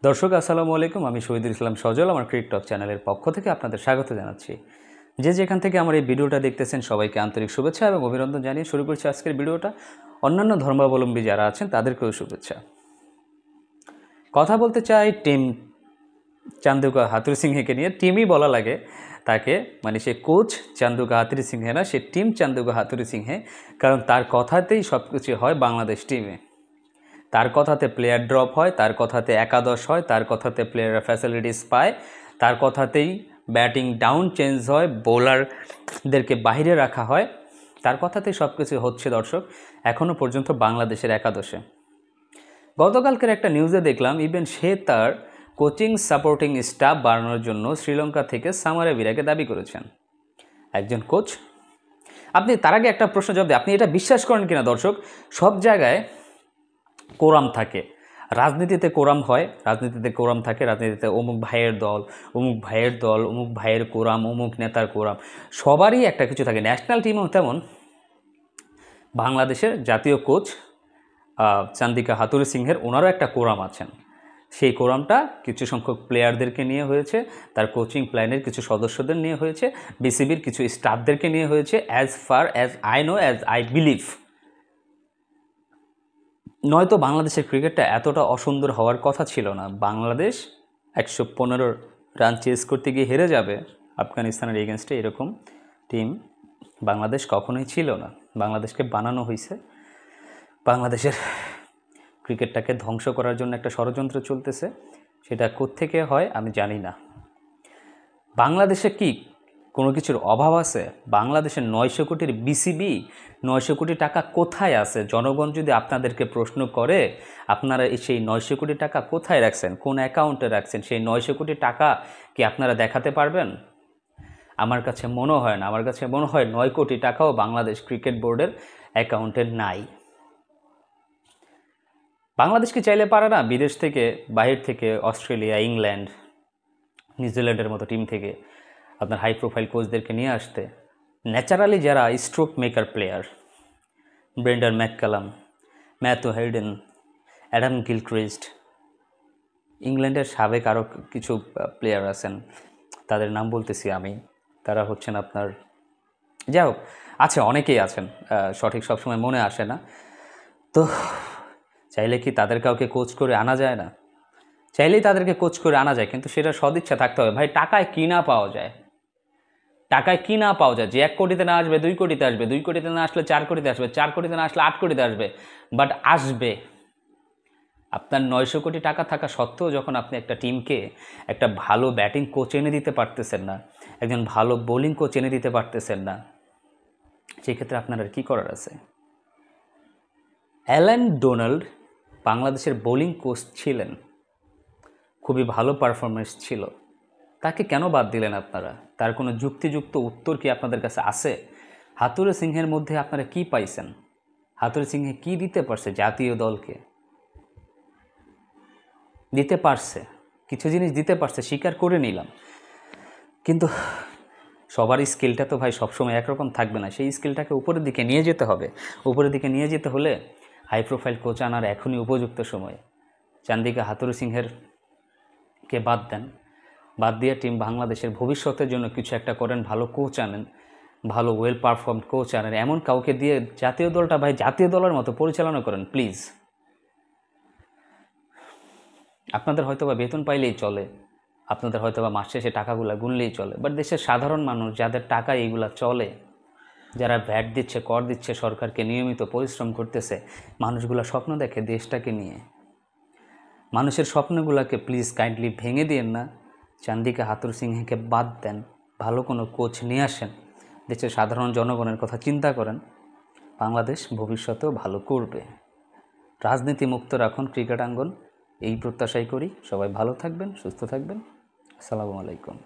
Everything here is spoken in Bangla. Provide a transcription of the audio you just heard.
দর্শক আসসালামু আলাইকুম, আমি শহীদুল ইসলাম সজল আমার ক্রিকেট টক চ্যানেলের পক্ষ থেকে আপনাদের স্বাগত জানাচ্ছি। যে যেখান থেকে আমার এই ভিডিওটা দেখতেছেন সবাইকে আন্তরিক শুভেচ্ছা এবং অভিনন্দন জানিয়ে শুরু করছি আজকের ভিডিওটা। অন্যান্য ধর্মাবলম্বী যারা আছেন তাদেরকেও শুভেচ্ছা। কথা বলতে চাই টিম চান্দুকা হাথুরু সিংহেকে নিয়ে। টিমই বলা লাগে তাকে, মানে সে কোচ চান্দুকা হাথুরু সিংহে না, সে টিম চান্দুকা হাথুরু সিংহে, কারণ তার কথাতেই সব কিছু হয় বাংলাদেশ টিমে। তার কথাতে প্লেয়ার ড্রপ হয়, তার কথাতে একাদশ হয়, তার কথাতে প্লেয়াররা ফ্যাসিলিটিস পায়, তার কথাতেই ব্যাটিং ডাউন চেঞ্জ হয়, বোলারদেরকে বাইরে রাখা হয়, তার কথাতেই সব কিছু হচ্ছে দর্শক এখনও পর্যন্ত বাংলাদেশের একাদশে। গতকালকের একটা নিউজে দেখলাম ইভেন সে তার কোচিং সাপোর্টিং স্টাফ বাড়ানোর জন্য শ্রীলঙ্কা থেকে সামারাবীরাকে দাবি করেছেন। একজন কোচ, আপনি তার আগে একটা প্রশ্ন জবাব দিই, আপনি এটা বিশ্বাস করেন কিনা দর্শক? সব জায়গায় কোরাম থাকে, রাজনীতিতে কোরাম হয়, রাজনীতিতে কোরাম থাকে, রাজনীতিতে অমুক ভাইয়ের দল, অমুক ভাইয়ের দল, অমুক ভাইয়ের কোরাম, অমুক নেতার কোরাম, সবারই একটা কিছু থাকে। ন্যাশনাল টিমও তেমন। বাংলাদেশের জাতীয় কোচ চান্দিকা হাথুরু সিংহের ওনারও একটা কোরাম আছেন। সেই কোরামটা কিছু সংখ্যক প্লেয়ারদেরকে নিয়ে হয়েছে, তার কোচিং প্ল্যানের কিছু সদস্যদের নিয়ে হয়েছে, বিসিবির কিছু স্টাফদেরকে নিয়ে হয়েছে। As far as I know, as I believe, নয়তো বাংলাদেশের ক্রিকেটটা এতটা অসুন্দর হওয়ার কথা ছিল না। বাংলাদেশ 115 রান চেস করতে গিয়ে হেরে যাবে আফগানিস্তানের এগেনস্টে, এরকম টিম বাংলাদেশ কখনোই ছিল না। বাংলাদেশকে বানানো হয়েছে, বাংলাদেশের ক্রিকেটটাকে ধ্বংস করার জন্য একটা ষড়যন্ত্র চলতেছে। সেটা কোত্থেকে হয় আমি জানি না। বাংলাদেশে কি কোনো কিছুর অভাব আছে? বাংলাদেশের 900 কোটির বিসিবি, 900 কোটি টাকা কোথায় আছে? জনগণ যদি আপনাদেরকে প্রশ্ন করে, আপনারা সেই 900 কোটি টাকা কোথায় রাখছেন, কোন অ্যাকাউন্টে রাখছেন, সেই 900 কোটি টাকা কি আপনারা দেখাতে পারবেন? আমার কাছে মনে হয় না। আমার কাছে মনে হয় 9 কোটি টাকাও বাংলাদেশ ক্রিকেট বোর্ডের অ্যাকাউন্টে নাই। বাংলাদেশ কি চাইলে পারে না বিদেশ থেকে, বাহির থেকে, অস্ট্রেলিয়া, ইংল্যান্ড, নিউজিল্যান্ডের মতো টিম থেকে আপনার হাই প্রোফাইল কোচদেরকে নিয়ে আসতে? ন্যাচারালি যারা stroke maker player, Brendon McCullum, Matthew Hayden, Adam Gilchrist, ইংল্যান্ডের সাবেক আরও কিছু প্লেয়ার আছেন, তাদের নাম বলতেছি আমি, তারা হচ্ছেন আপনার, যাই হোক আছে, অনেকেই আছেন, সঠিক সবসময় মনে আসে না। তো চাইলে কি তাদের কাউকে কোচ করে আনা যায় না? চাইলেই তাদেরকে কোচ করে আনা যায়, কিন্তু সেটা সদিচ্ছা থাকতে হবে। ভাই, টাকায় কি না পাওয়া যায়, টাকায় কি না পাওয়া যায়? যে 1 কোটিতে না আসবে 2 কোটিতে আসবে, 2 কোটিতে না আসলে 4 কোটিতে আসবে, 4 কোটিতে না আসলে 8 কোটিতে আসবে, বাট আসবে। আপনার 900 কোটি টাকা থাকা সত্ত্বেও যখন আপনি একটা টিমকে একটা ভালো ব্যাটিং কোচ এনে দিতে পারতেছেন না, একজন ভালো বোলিং কোচ এনে দিতে পারতেছেন না, সেক্ষেত্রে আপনার আর কী করার আছে? অ্যালান ডোনাল্ড বাংলাদেশের বোলিং কোচ ছিলেন, খুবই ভালো পারফরমেন্স ছিল, তাকে কেন বাদ দিলেন আপনারা? তার কোনো যুক্তিযুক্ত উত্তর কি আপনাদের কাছে আছে? হাথুরু সিংহের মধ্যে আপনারা কি পাইছেন? হাথুরু সিংহে কি দিতে পারছে জাতীয় দলকে? দিতে পারছে, কিছু জিনিস দিতে পারছে, স্বীকার করে নিলাম, কিন্তু সবার স্কিলটা তো ভাই সবসময় একরকম থাকবে না। সেই স্কিলটাকে উপরের দিকে নিয়ে যেতে হবে। উপরের দিকে নিয়ে যেতে হলে হাই প্রোফাইল কোচ আনার এখনই উপযুক্ত সময়। চান্দিকা হাথুরু সিংহের কে বাদ দেন, বাদ দিয়ে টিম বাংলাদেশের ভবিষ্যতের জন্য কিছু একটা করেন, ভালো কোচ আনেন, ভালো ওয়েল পারফর্ম কোচ আনেন, এমন কাউকে দিয়ে জাতীয় দলটা ভাই জাতীয় দলের মতো পরিচালনা করেন প্লিজ। আপনাদের হয়তো বা বেতন পাইলেই চলে, আপনাদের হয়তো বা মাস শেষে টাকাগুলো গুনলেই চলে, বাট দেশের সাধারণ মানুষ যাদের টাকা এইগুলা চলে, যারা ভ্যাট দিচ্ছে, কর দিচ্ছে সরকারকে, নিয়মিত পরিশ্রম করতেছে, মানুষগুলো স্বপ্ন দেখে দেশটাকে নিয়ে। মানুষের স্বপ্নগুলোকে প্লিজ কাইন্ডলি ভেঙে দিন না। চান্দিকা হাথুরু সিংহেকে বাদ দেন, ভালো কোনো কোচ নিয়ে আসেন, দেশের সাধারণ জনগণের কথা চিন্তা করেন, বাংলাদেশ ভবিষ্যতেও ভালো করবে। রাজনীতি মুক্ত রাখুন ক্রিকেট আঙ্গন, এই প্রত্যাশাই করি। সবাই ভালো থাকবেন, সুস্থ থাকবেন। আসসালামু আলাইকুম।